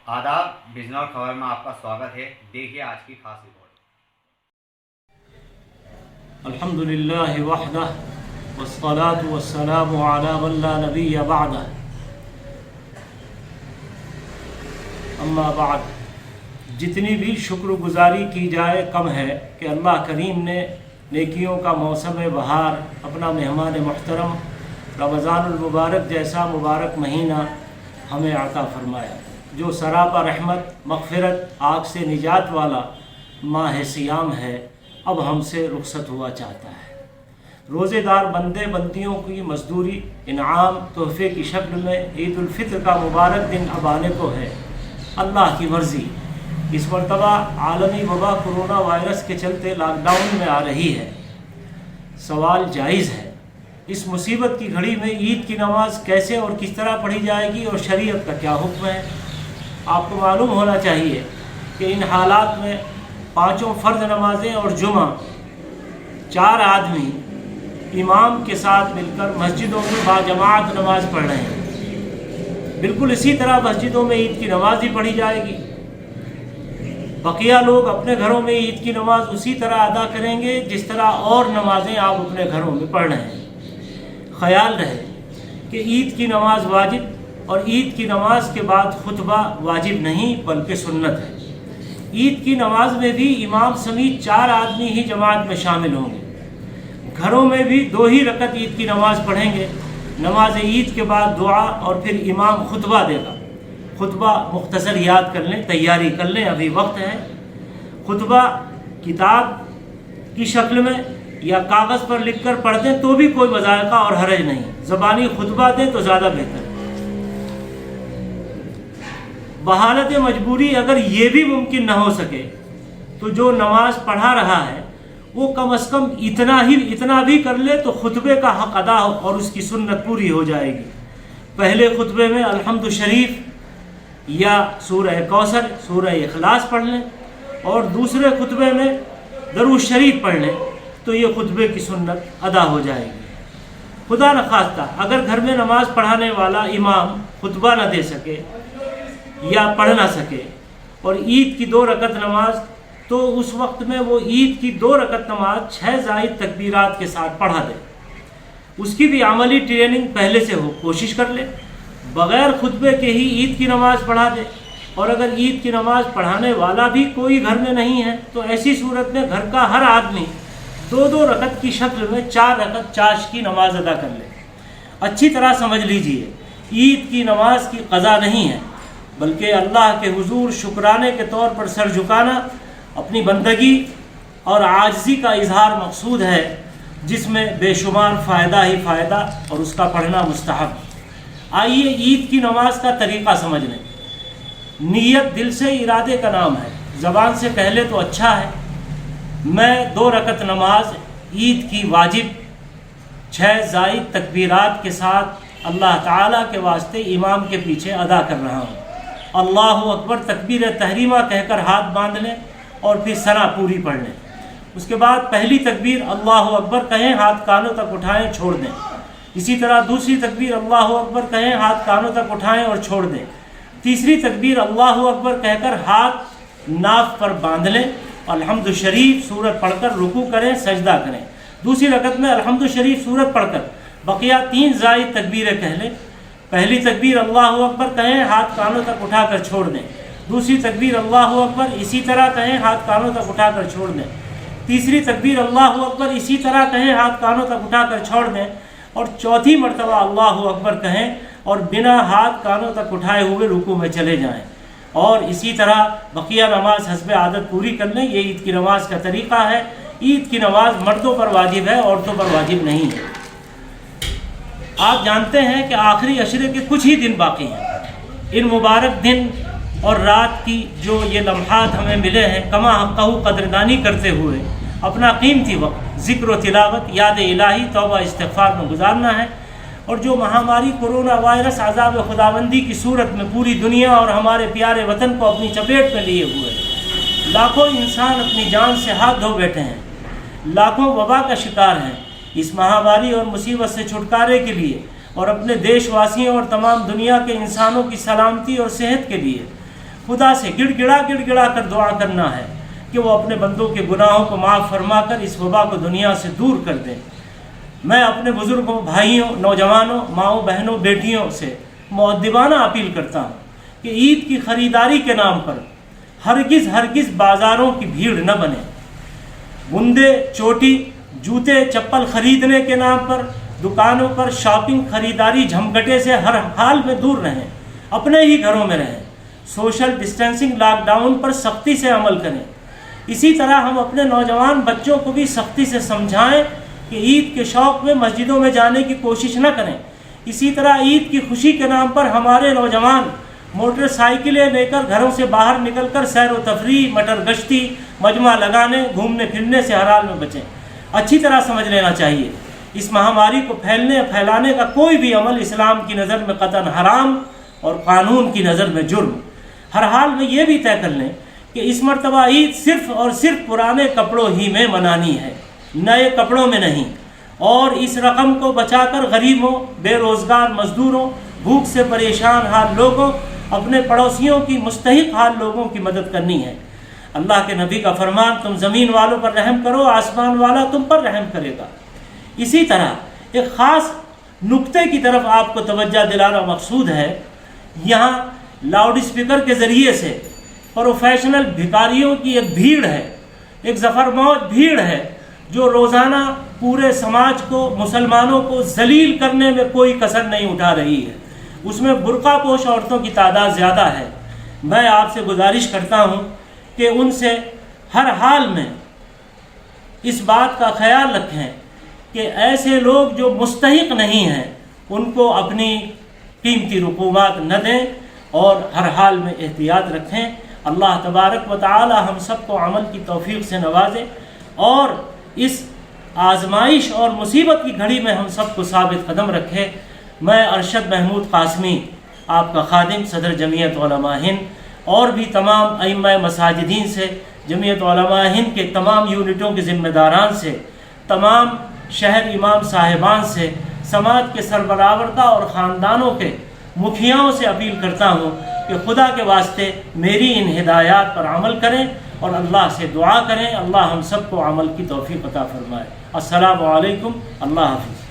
आदाब, बिजनौर खबर में आपका स्वागत है। देखिए आज की खास रिपोर्ट। अल्हम्दुलिल्लाहि वहदह वस्सलातु वस्सलामु अला मन ला नबिय्य बअदह। अम्मा बाद, जितनी भी शुक्रगुजारी की जाए कम है कि अल्लाह करीम ने नेकियों का मौसम बहार अपना मेहमान मुहतरम रमज़ानुल मुबारक जैसा मुबारक महीना हमें अता फरमाया, जो सरापा रहमत, मग़फ़िरत, आग से निजात वाला माह सियाम है, अब हमसे रुखसत हुआ चाहता है। रोज़ेदार बंदे बंदियों की मजदूरी, इनाम, तोहफ़े की शक्ल में ईद उल फित्र का मुबारक दिन अब आने को है। अल्लाह की मर्ज़ी इस मरतबा आलमी वबा कोरोना वायरस के चलते लॉकडाउन में आ रही है। सवाल जायज़ है, इस मुसीबत की घड़ी में ईद की नमाज कैसे और किस तरह पढ़ी जाएगी और शरीयत का क्या हुक्म है। आपको मालूम होना चाहिए कि इन हालात में पाँचों फ़र्ज़ नमाजें और जुमा 4 आदमी इमाम के साथ मिलकर मस्जिदों में बाजमात नमाज पढ़ रहे हैं। बिल्कुल इसी तरह मस्जिदों में ईद की नमाज भी पढ़ी जाएगी। बकिया लोग अपने घरों में ईद की नमाज उसी तरह अदा करेंगे जिस तरह और नमाजें आप अपने घरों में पढ़ रहे हैं। ख्याल रहे कि ईद की नमाज वाजिब और ईद की नमाज के बाद खुतबा वाजिब नहीं बल्कि सुन्नत है। ईद की नमाज में भी इमाम समेत 4 आदमी ही जमात में शामिल होंगे। घरों में भी 2 ही रकत ईद की नमाज पढ़ेंगे। नमाज ईद के बाद दुआ और फिर इमाम खुतबा देगा। खुतबा मुख्तसर याद कर लें, तैयारी कर लें, अभी वक्त है। खुतबा किताब की शक्ल में या कागज़ पर लिख कर पढ़ दें तो भी कोई मज़ायक़ा और हरज नहीं। ज़बानी खुतबा दें तो ज़्यादा बेहतर है। बहालत मजबूरी अगर ये भी मुमकिन न हो सके तो जो नमाज पढ़ा रहा है वो कम से कम इतना भी कर ले तो खुतबे का हक़ अदा हो और उसकी सुन्नत पूरी हो जाएगी। पहले खुतबे में अल्हम्दु शरीफ या सूरह कौसर, सूरह इखलास पढ़ लें और दूसरे खुतबे में दरूद शरीफ पढ़ लें तो ये खुतबे की सुन्नत अदा हो जाएगी। खुदा न खास्ता अगर घर में नमाज पढ़ाने वाला इमाम खुतबा न दे सके या पढ़ ना सके और ईद की 2 रकत नमाज, तो उस वक्त में वो ईद की 2 रकत नमाज 6 ज़ायद तकबीरात के साथ पढ़ा दे। उसकी भी अमली ट्रेनिंग पहले से हो, कोशिश कर ले। बग़ैर खुतबे के ही ईद की नमाज पढ़ा दे। और अगर ईद की नमाज पढ़ाने वाला भी कोई घर में नहीं है तो ऐसी सूरत में घर का हर आदमी 2-2 रकत की शक्ल में 4 रकत चाश की नमाज अदा कर ले। अच्छी तरह समझ लीजिए, ईद की नमाज की क़ज़ा नहीं है बल्कि अल्लाह के हुजूर शुक्राने के तौर पर सर झुकाना, अपनी बंदगी और आजिज़ी का इजहार मकसूद है, जिसमें बेशुमार फ़ायदा ही फ़ायदा और उसका पढ़ना मुस्तहब। आइए ईद की नमाज का तरीक़ा समझ लें। नीयत दिल से इरादे का नाम है। ज़बान से कह ले तो अच्छा है, मैं 2 रकत नमाज ईद की वाजिब 6 ज़ायद तकबीरात के साथ अल्लाह ताला के वास्ते इमाम के पीछे अदा कर रहा हूँ। अल्लाहु अकबर तकबीर तहरीमा कहकर हाथ बांध लें और फिर सना पूरी पढ़ लें। उसके बाद पहली तकबीर अल्लाहु अकबर कहें, हाथ कानों तक उठाएं, छोड़ दें। इसी तरह दूसरी तकबीर अल्लाहु अकबर कहें, हाथ कानों तक उठाएं और छोड़ दें। तीसरी तकबीर अल्लाहु अकबर कहकर हाथ नाफ पर बांध लें। अल्हम्दु शरीफ सूरत पढ़कर रुकू करें, सजदा करें। दूसरी रकत में अल्हम्दु शरीफ सूरत पढ़कर बकिया 3 ज़ायद तकबीरें कह लें। पहली तकबीर अल्लाहु अकबर कहें, हाथ कानों तक उठाकर छोड़ दें। दूसरी तकबीर अल्लाहु अकबर इसी तरह कहें, हाथ कानों तक उठाकर छोड़ दें। तीसरी तकबीर अल्लाहु अकबर इसी तरह कहें, हाथ कानों तक उठाकर छोड़ दें। और चौथी मरतबा अल्लाहु अकबर कहें और बिना हाथ कानों तक उठाए हुए रुकू में चले जाएं। और इसी तरह बकिया नमाज हस्ब आदत पूरी कर लें। ये ईद की नमाज का तरीक़ा है। ईद की नमाज मर्दों पर वाजिब है, औरतों पर वाजिब नहीं है। आप जानते हैं कि आखिरी अशरे के कुछ ही दिन बाकी हैं। इन मुबारक दिन और रात की जो ये लम्हात हमें मिले हैं, कमा हक़्क़हू कदरदानी करते हुए अपना कीमती वक्त ज़िक्र व तिलावत, याद इलाही, तौबा इस्तिग़फ़ार में गुजारना है। और जो महामारी कोरोना वायरस आज़ाब खुदाबंदी की सूरत में पूरी दुनिया और हमारे प्यारे वतन को अपनी चपेट में लिए हुए, लाखों इंसान अपनी जान से हाथ धो बैठे हैं, लाखों वबा का शिकार हैं। इस महामारी और मुसीबत से छुटकारे के लिए और अपने देशवासियों और तमाम दुनिया के इंसानों की सलामती और सेहत के लिए خدا سے گڑ گڑا کر دعا کرنا ہے کہ وہ اپنے بندوں کے گناہوں کو معاف فرما کر اس وبا کو دنیا سے دور کر دیں۔ میں اپنے بزرگوں، بھائیوں، نوجوانوں، ماؤں، بہنوں، بیٹیوں سے مؤدبانہ اپیل کرتا ہوں کہ عید کی خریداری کے نام پر ہرگز بازاروں کی بھیڑ نہ بنے۔ بندے، چوٹی، جوتے، چپل خریدنے کے نام پر دکانوں پر شاپنگ، خریداری، جھمگٹے سے ہر حال میں دور رہیں، اپنے ہی گھروں میں رہیں۔ سوشل ڈسٹینسنگ، لاک ڈاؤن پر سختی سے عمل کریں۔ اسی طرح ہم اپنے نوجوان بچوں کو بھی سختی سے سمجھائیں کہ عید کے شوق میں مسجدوں میں جانے کی کوشش نہ کریں۔ اسی طرح عید کی خوشی کے نام پر ہمارے نوجوان موٹر سائیکلیں لے کر گھروں سے باہر نکل کر سیر و تفریح، مٹر گشتی، مجمع لگانے، گھومنے پھرنے سے ہر حال میں بچیں۔ اچھی طرح سمجھ لینا چاہیے اس مہاماری کو پھیلانے کا کوئی بھی عمل اسلام کی نظر میں قطعاً حرام اور قانون کی نظر میں جرم۔ ہر حال میں یہ بھی طے کر لیں کہ اس مرتبہ عید صرف اور صرف پرانے کپڑوں ہی میں منانی ہے، نئے کپڑوں میں نہیں، اور اس رقم کو بچا کر غریبوں، بے روزگار مزدوروں، بھوک سے پریشان حال لوگوں، اپنے پڑوسیوں کی مستحق حال لوگوں کی مدد کرنی ہے۔ اللہ کے نبی کا فرمان، تم زمین والوں پر رحم کرو، آسمان والا تم پر رحم کرے گا۔ اسی طرح ایک خاص نقطے کی طرف آپ کو توجہ دلانا مقصود ہے۔ یہاں لاؤڈ اسپیکر کے ذریعے سے پروفیشنل بھکاریوں کی ایک بھیڑ ہے، ایک زفرموت بھیڑ ہے جو روزانہ پورے سماج کو، مسلمانوں کو ذلیل کرنے میں کوئی کسر نہیں اٹھا رہی ہے۔ اس میں برقع پوش عورتوں کی تعداد زیادہ ہے۔ میں آپ سے گزارش کرتا ہوں کہ ان سے ہر حال میں اس بات کا خیال رکھیں کہ ایسے لوگ جو مستحق نہیں ہیں ان کو اپنی قیمتی رقومات نہ دیں، اور ہر حال میں احتیاط رکھیں۔ اللہ تبارک و تعالی ہم سب کو عمل کی توفیق سے نوازے اور اس آزمائش اور مصیبت کی گھڑی میں ہم سب کو ثابت قدم رکھے۔ میں ارشد محمود قاسمی، آپ کا خادم، صدر جمعیت علماء ہند، اور بھی تمام ائمہ مساجدین سے، جمعیت علماء ہند کے تمام یونٹوں کے ذمہ داران سے، تمام شہر امام صاحبان سے، سماج کے سربراہ اور خاندانوں کے مکھیاؤں سے اپیل کرتا ہوں کہ خدا کے واسطے میری ان ہدایات پر عمل کریں اور اللہ سے دعا کریں، اللہ ہم سب کو عمل کی توفیق عطا فرمائے۔ السلام علیکم، اللہ حافظ۔